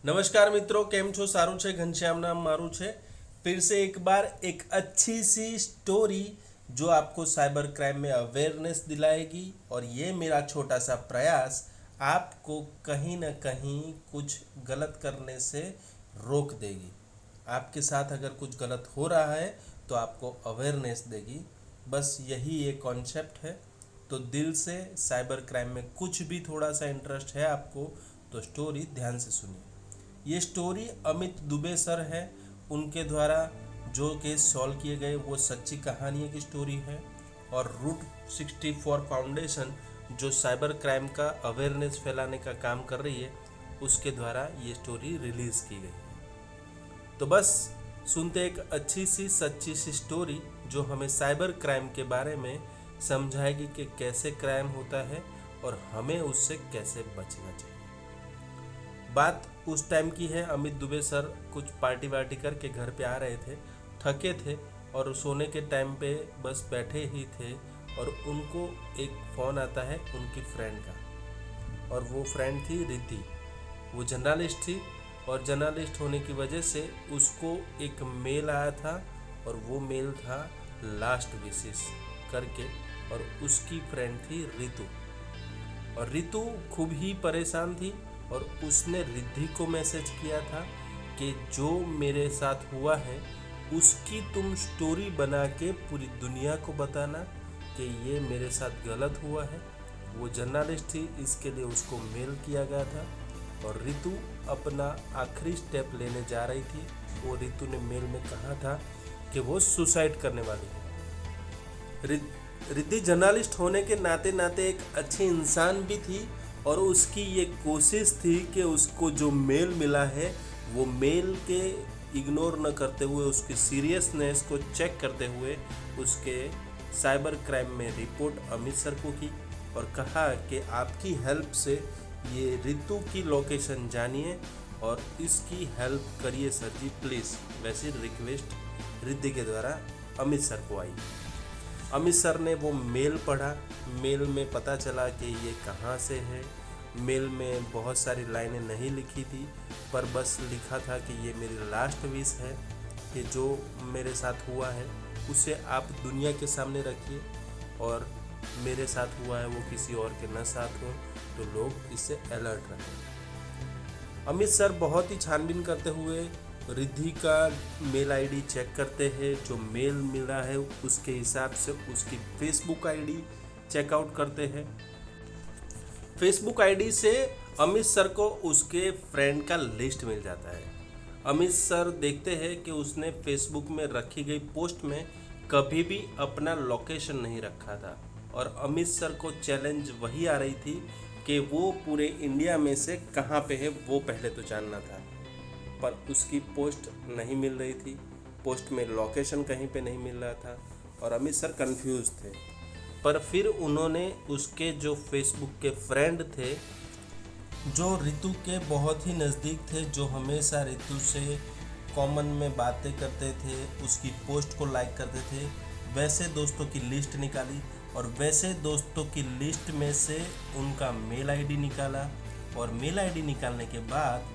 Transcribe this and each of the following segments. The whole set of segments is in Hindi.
નમસ્કાર મિત્રો, કેમ છો? સારું છે? ઘનશ્याम नाम मारू છે। फिर से एक बार एक अच्छी सी स्टोरी जो आपको साइबर क्राइम में अवेयरनेस दिलाएगी और ये मेरा छोटा सा प्रयास आपको कहीं ना कहीं कुछ गलत करने से रोक देगी। आपके साथ अगर कुछ गलत हो रहा है तो आपको अवेयरनेस देगी। बस यही ये कॉन्सेप्ट है। तो दिल से साइबर क्राइम में कुछ भी थोड़ा सा इंटरेस्ट है आपको तो स्टोरी ध्यान से सुनिए। ये स्टोरी अमित दुबे सर है, उनके द्वारा जो केस सॉल्व किए गए वो सच्ची कहानियों की स्टोरी है। और रूट 64 फाउंडेशन जो साइबर क्राइम का अवेयरनेस फैलाने का काम कर रही है उसके द्वारा ये स्टोरी रिलीज़ की गई है। तो बस सुनते एक अच्छी सी सच्ची सी स्टोरी जो हमें साइबर क्राइम के बारे में समझाएगी कि कैसे क्राइम होता है और हमें उससे कैसे बचना चाहिए। बात उस टाइम की है, अमित दुबे सर कुछ पार्टी वार्टी करके घर पे आ रहे थे, थके थे और सोने के टाइम पे बस बैठे ही थे और उनको एक फ़ोन आता है उनकी फ्रेंड का। और वो फ्रेंड थी रिद्धि। वो जर्नलिस्ट थी और जर्नलिस्ट होने की वजह से उसको एक मेल आया था और वो मेल था लास्ट विशेस करके। और उसकी फ्रेंड थी रितु। और रितु खूब ही परेशान थी और उसने रिद्धि को मैसेज किया था कि जो मेरे साथ हुआ है उसकी तुम स्टोरी बना के पूरी दुनिया को बताना कि ये मेरे साथ गलत हुआ है। वो जर्नलिस्ट थी, इसके लिए उसको मेल किया गया था। और रितु अपना आखिरी स्टेप लेने जा रही थी। वो रितु ने मेल में कहा था कि वो सुसाइड करने वाली है। रिद्धि जर्नलिस्ट होने के नाते नाते एक अच्छी इंसान भी थी और उसकी ये कोशिश थी कि उसको जो मेल मिला है वो मेल के इग्नोर न करते हुए उसकी सीरियसनेस को चेक करते हुए उसके साइबर क्राइम में रिपोर्ट अमित सर को की और कहा कि आपकी हेल्प से ये रितु की लोकेशन जानिए और इसकी हेल्प करिए सर जी प्लीज़। वैसी रिक्वेस्ट रिद्धि के द्वारा अमित सर को आई। अमित सर ने वो मेल पढ़ा। मेल में पता चला कि ये कहाँ से है। मेल में बहुत सारी लाइनें नहीं लिखी थी पर बस लिखा था कि ये मेरी लास्ट विश है कि जो मेरे साथ हुआ है उसे आप दुनिया के सामने रखिए और मेरे साथ हुआ है वो किसी और के न साथ हो तो लोग इससे अलर्ट रहें। अमित सर बहुत ही छानबीन करते हुए रिद्धि का मेल आईडी चेक करते हैं। जो मेल मिला है उसके हिसाब से उसकी फेसबुक आईडी चेकआउट करते हैं। फेसबुक आईडी से अमित सर को उसके फ्रेंड का लिस्ट मिल जाता है। अमित सर देखते हैं कि उसने फेसबुक में रखी गई पोस्ट में कभी भी अपना लोकेशन नहीं रखा था। और अमित सर को चैलेंज वही आ रही थी कि वो पूरे इंडिया में से कहाँ पे है वो पहले तो जानना था। पर उसकी पोस्ट नहीं मिल रही थी, पोस्ट में लोकेशन कहीं पे नहीं मिल रहा था और अमित सर कंफ्यूज थे। पर फिर उन्होंने उसके जो फेसबुक के फ्रेंड थे जो रितु के बहुत ही नज़दीक थे, जो हमेशा रितु से कॉमन में बातें करते थे, उसकी पोस्ट को लाइक करते थे, वैसे दोस्तों की लिस्ट निकाली। और वैसे दोस्तों की लिस्ट में से उनका मेल आईडी निकाला। और मेल आईडी निकालने के बाद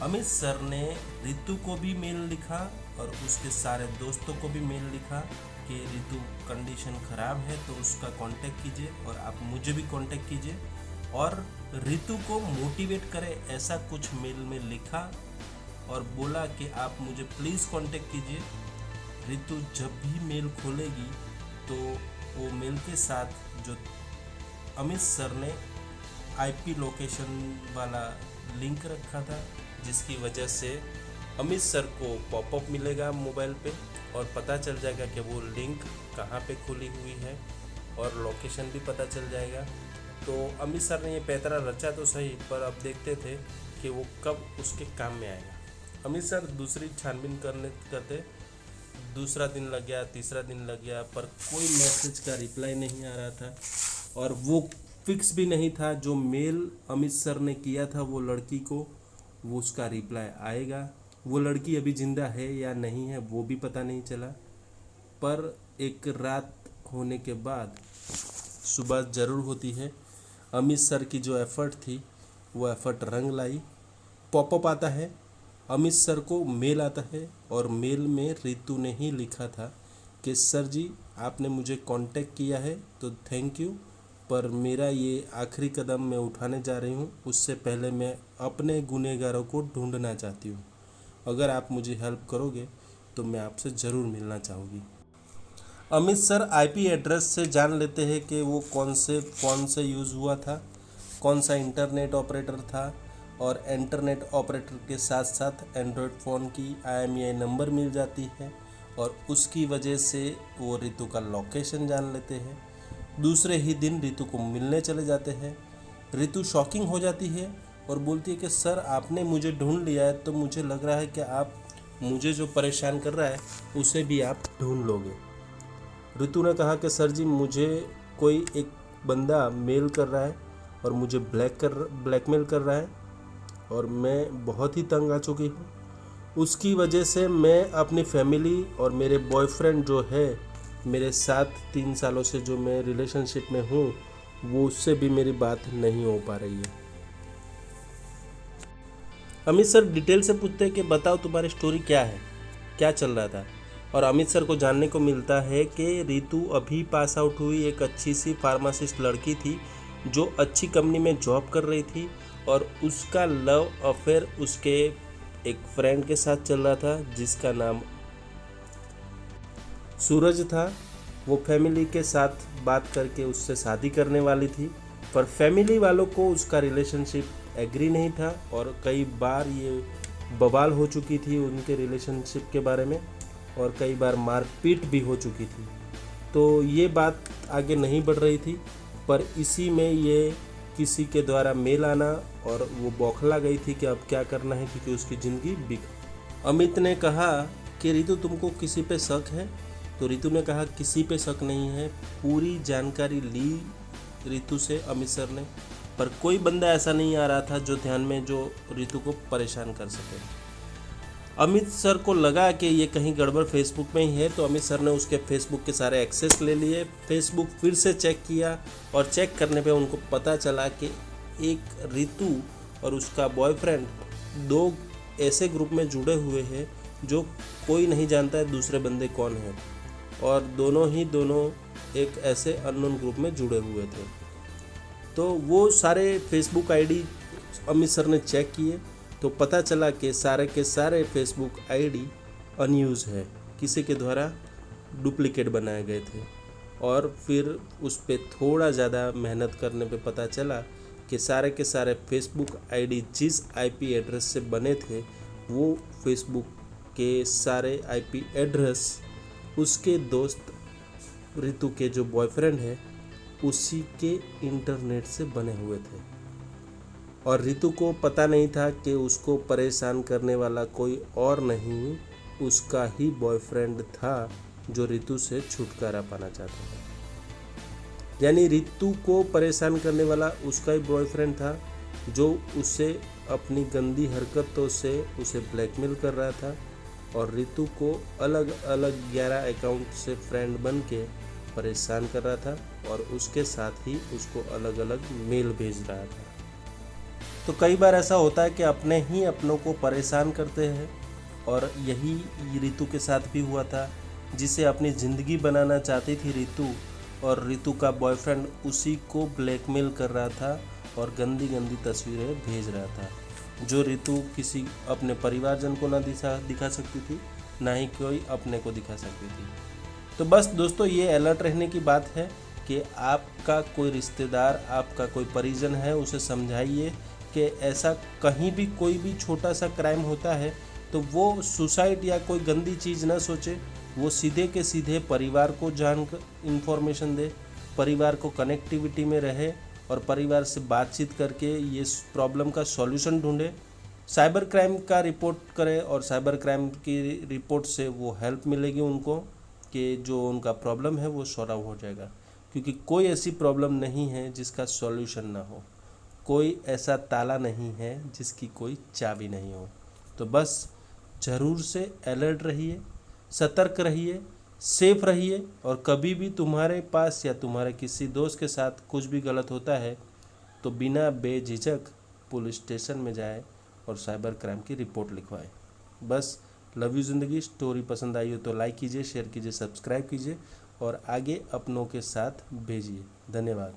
अमित सर ने रितु को भी मेल लिखा और उसके सारे दोस्तों को भी मेल लिखा कि रितु कंडीशन ख़राब है तो उसका कांटेक्ट कीजिए और आप मुझे भी कांटेक्ट कीजिए और रितु को मोटिवेट करें, ऐसा कुछ मेल में लिखा। और बोला कि आप मुझे प्लीज़ कांटेक्ट कीजिए। रितु जब भी मेल खोलेगी तो वो मेल के साथ जो अमित सर ने आईपी लोकेशन वाला लिंक रखा था जिसकी वजह से अमित सर को पॉपअप मिलेगा मोबाइल पे और पता चल जाएगा कि वो लिंक कहाँ पे खुली हुई है और लोकेशन भी पता चल जाएगा। तो अमित सर ने ये पैतरा रचा तो सही, पर अब देखते थे कि वो कब उसके काम में आएगा। अमित सर दूसरी छानबीन करते दूसरा दिन लग गया, तीसरा दिन लग गया, पर कोई मैसेज का रिप्लाई नहीं आ रहा था। और वो फिक्स भी नहीं था जो मेल अमित सर ने किया था वो लड़की को वो उसका रिप्लाई आएगा। वो लड़की अभी ज़िंदा है या नहीं है वो भी पता नहीं चला। पर एक रात होने के बाद सुबह ज़रूर होती है। अमित सर की जो एफ़र्ट थी वो एफ़र्ट रंग लाई पॉपअप आता है, अमित सर को मेल आता है और मेल में रितु ने ही लिखा था कि सर जी आपने मुझे कांटेक्ट किया है तो थैंक यू, पर मेरा ये आखिरी कदम मैं उठाने जा रही हूँ, उससे पहले मैं अपने गुनहगारों को ढूंढना चाहती हूँ। अगर आप मुझे हेल्प करोगे तो मैं आपसे ज़रूर मिलना चाहूँगी। अमित सर आईपी एड्रेस से जान लेते हैं कि वो कौन से फ़ोन से यूज़ हुआ था, कौन सा इंटरनेट ऑपरेटर था, और इंटरनेट ऑपरेटर के साथ साथ एंड्रॉयड फ़ोन की IMEI नंबर मिल जाती है और उसकी वजह से वो रितु का लोकेशन जान लेते हैं। दूसरे ही दिन रितु को मिलने चले जाते हैं। रितु शॉकिंग हो जाती है और बोलती है कि सर आपने मुझे ढूंढ लिया है, तो मुझे लग रहा है कि आप मुझे जो परेशान कर रहा है उसे भी आप ढूंढ लोगे। रितु ने कहा कि सर जी मुझे कोई एक बंदा मेल कर रहा है और मुझे ब्लैकमेल कर रहा है और मैं बहुत ही तंग आ चुकी हूँ। उसकी वजह से मैं अपनी फैमिली और मेरे बॉयफ्रेंड जो है मेरे साथ 3 सालों से जो मैं रिलेशनशिप में हूँ वो उससे भी मेरी बात नहीं हो पा रही है। अमित सर डिटेल से पूछते हैं कि बताओ तुम्हारी स्टोरी क्या है, क्या चल रहा था। और अमित सर को जानने को मिलता है कि रितु अभी पास आउट हुई एक अच्छी सी फार्मासिस्ट लड़की थी जो अच्छी कंपनी में जॉब कर रही थी और उसका लव अफेयर उसके एक फ्रेंड के साथ चल रहा था जिसका नाम सूरज था। वो फैमिली के साथ बात करके उससे शादी करने वाली थी, पर फैमिली वालों को उसका रिलेशनशिप एग्री नहीं था और कई बार ये बवाल हो चुकी थी उनके रिलेशनशिप के बारे में और कई बार मारपीट भी हो चुकी थी। तो ये बात आगे नहीं बढ़ रही थी, पर इसी में ये किसी के द्वारा मेल आना और वो बौखला गई थी कि अब क्या करना है क्योंकि उसकी ज़िंदगी बिक। अमित ने कहा कि रितु तुमको किसी पे शक है? तो रितु ने कहा किसी पे शक नहीं है। पूरी जानकारी ली रितु से अमित सर ने, पर कोई बंदा ऐसा नहीं आ रहा था जो ध्यान में जो रितु को परेशान कर सके। अमित सर को लगा कि ये कहीं गड़बड़ फेसबुक में ही है, तो अमित सर ने उसके फेसबुक के सारे एक्सेस ले लिए। फेसबुक फिर से चेक किया और चेक करने पे उनको पता चला कि एक रितु और उसका बॉयफ्रेंड 2 ऐसे ग्रुप में जुड़े हुए हैं जो कोई नहीं जानता है दूसरे बंदे कौन है, और दोनों एक ऐसे अननोन ग्रुप में जुड़े हुए थे। तो वो सारे फेसबुक आईडी अमित सर ने चेक किए तो पता चला कि सारे के सारे फेसबुक आईडी अनयूज़ है, किसी के द्वारा डुप्लीकेट बनाए गए थे। और फिर उस पर थोड़ा ज़्यादा मेहनत करने पे पता चला कि सारे के सारे फेसबुक आईडी जिस आईपी एड्रेस से बने थे वो फेसबुक के सारे आईपी एड्रेस उसके दोस्त रितु के जो बॉयफ्रेंड है उसी के इंटरनेट से बने हुए थे। और रितु को पता नहीं था कि उसको परेशान करने वाला कोई और नहीं उसका ही बॉयफ्रेंड था जो रितु से छुटकारा पाना चाहता था। यानी रितु को परेशान करने वाला उसका ही बॉयफ्रेंड था जो उससे अपनी गंदी हरकतों से उसे ब्लैकमेल कर रहा था और रितु को अलग अलग 11 अकाउंट से फ्रेंड बन के परेशान कर रहा था और उसके साथ ही उसको अलग अलग मेल भेज रहा था। तो कई बार ऐसा होता है कि अपने ही अपनों को परेशान करते हैं और यही रितु के साथ भी हुआ था, जिसे अपनी ज़िंदगी बनाना चाहती थी रितु, और रितु का बॉयफ्रेंड उसी को ब्लैकमेल कर रहा था और गंदी गंदी तस्वीरें भेज रहा था जो रितु किसी अपने परिवारजन को ना दिखा सकती थी, ना ही कोई अपने को दिखा सकती थी। तो बस दोस्तों ये अलर्ट रहने की बात है कि आपका कोई रिश्तेदार, आपका कोई परिजन है, उसे समझाइए कि ऐसा कहीं भी कोई भी छोटा सा क्राइम होता है तो वो सुसाइड या कोई गंदी चीज़ ना सोचे, वो सीधे के सीधे परिवार को इन्फॉर्मेशन दे, परिवार को कनेक्टिविटी में रहे और परिवार से बातचीत करके ये प्रॉब्लम का सॉल्यूशन ढूंढे। साइबर क्राइम का रिपोर्ट करें और साइबर क्राइम की रिपोर्ट से वो हेल्प मिलेगी उनको कि जो उनका प्रॉब्लम है वो सॉल्व हो जाएगा, क्योंकि कोई ऐसी प्रॉब्लम नहीं है जिसका सॉल्यूशन ना हो, कोई ऐसा ताला नहीं है जिसकी कोई चाबी नहीं हो। तो बस ज़रूर से अलर्ट रहिए, सतर्क रहिए, सेफ रहिए, और कभी भी तुम्हारे पास या तुम्हारे किसी दोस्त के साथ कुछ भी गलत होता है तो बिना बेझिझक पुलिस स्टेशन में जाए और साइबर क्राइम की रिपोर्ट लिखवाएं। बस, लव यू ज़िंदगी। स्टोरी पसंद आई हो तो लाइक कीजिए, शेयर कीजिए, सब्सक्राइब कीजिए और आगे अपनों के साथ भेजिए। धन्यवाद।